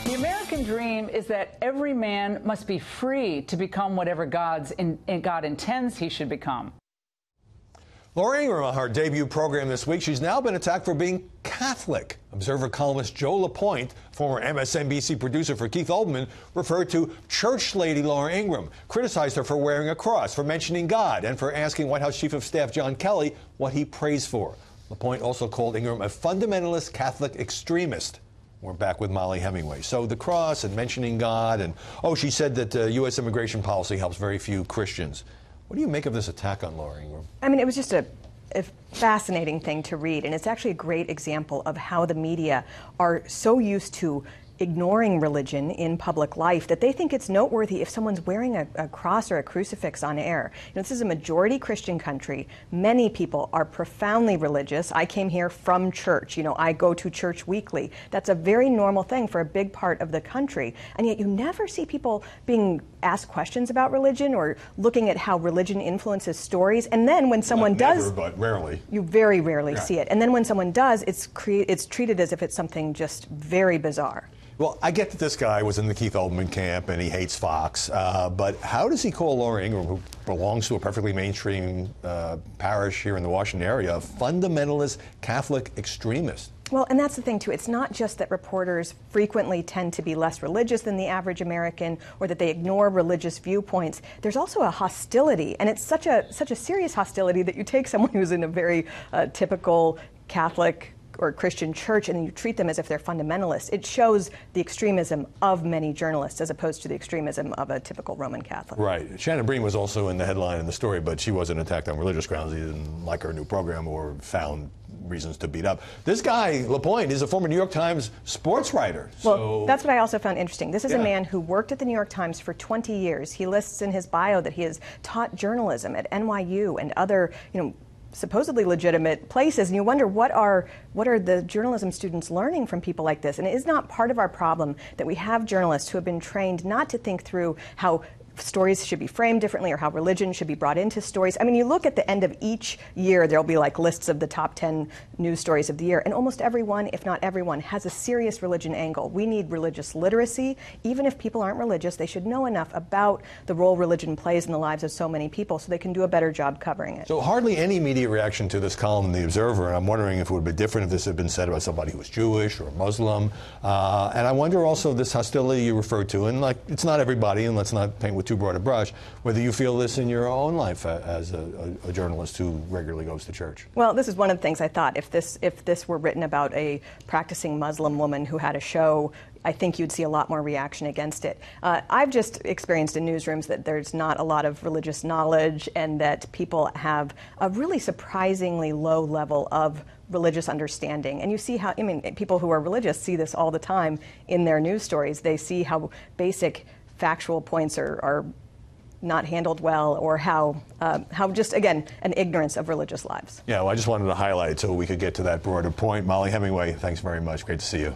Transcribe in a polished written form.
The American dream is that every man must be free to become whatever God intends he should become. Laura Ingraham on her debut program this week. She's now been attacked for being Catholic. Observer columnist Joe LaPointe, former MSNBC producer for Keith Olbermann, referred to church lady Laura Ingraham, criticized her for wearing a cross, for mentioning God, and for asking White House Chief of Staff John Kelly what he prays for. LaPointe also called Ingraham a fundamentalist Catholic extremist. We're back with Molly Hemingway. So the cross and mentioning God, and she said that U.S. immigration policy helps very few Christians. What do you make of this attack on Laura Ingraham? I mean, it was just a fascinating thing to read, and it's actually a great example of how the media are so used to ignoring religion in public life that they think it's noteworthy if someone's wearing a cross or a crucifix on air. You know, this is a majority Christian country. Many people are profoundly religious. I came here from church. You know, I go to church weekly. That's a very normal thing for a big part of the country. And yet you never see people being asked questions about religion or looking at how religion influences stories. And then when someone does... Never, but rarely. You very rarely see it. And then when someone does, it's treated as if it's something just very bizarre. Well, I get that this guy was in the Keith Olbermann camp and he hates Fox, but how does he call Laura Ingraham, who belongs to a perfectly mainstream parish here in the Washington area, a fundamentalist Catholic extremist? Well, and that's the thing, too. It's not just that reporters frequently tend to be less religious than the average American or that they ignore religious viewpoints. There's also a hostility, and it's such a serious hostility that you take someone who's in a very typical Catholic or Christian church and you treat them as if they're fundamentalists. It shows the extremism of many journalists as opposed to the extremism of a typical Roman Catholic. Right. Shannon Bream was also in the headline in the story, but she wasn't attacked on religious grounds. He didn't like her new program or found reasons to beat up. This guy, LaPointe, is a former New York Times sports writer. Well, that's what I also found interesting. This is a man who worked at the New York Times for 20 years. He lists in his bio that he has taught journalism at NYU and other, supposedly legitimate places, and you wonder what are the journalism students learning from people like this. And it is not part of our problem that we have journalists who have been trained not to think through how stories should be framed differently or how religion should be brought into stories. I mean, you look at the end of each year, there'll be like lists of the top 10 news stories of the year, and almost everyone, if not everyone, has a serious religion angle. We need religious literacy. Even if people aren't religious, they should know enough about the role religion plays in the lives of so many people so they can do a better job covering it. So hardly any media reaction to this column in The Observer, and I'm wondering if it would be different if this had been said about somebody who was Jewish or Muslim. And I wonder also this hostility you referred to, and it's not everybody, and let's not paint with too broad a brush, whether you feel this in your own life as a journalist who regularly goes to church. Well, this is one of the things I thought. If this were written about a practicing Muslim woman who had a show, I think you'd see a lot more reaction against it. I've just experienced in newsrooms that there's not a lot of religious knowledge and that people have a really surprisingly low level of religious understanding. And you see how, people who are religious see this all the time in their news stories. They see how basic factual points are not handled well, or how just, again, an ignorance of religious lives. Yeah, well, I just wanted to highlight so we could get to that broader point. Molly Hemingway, thanks very much. Great to see you.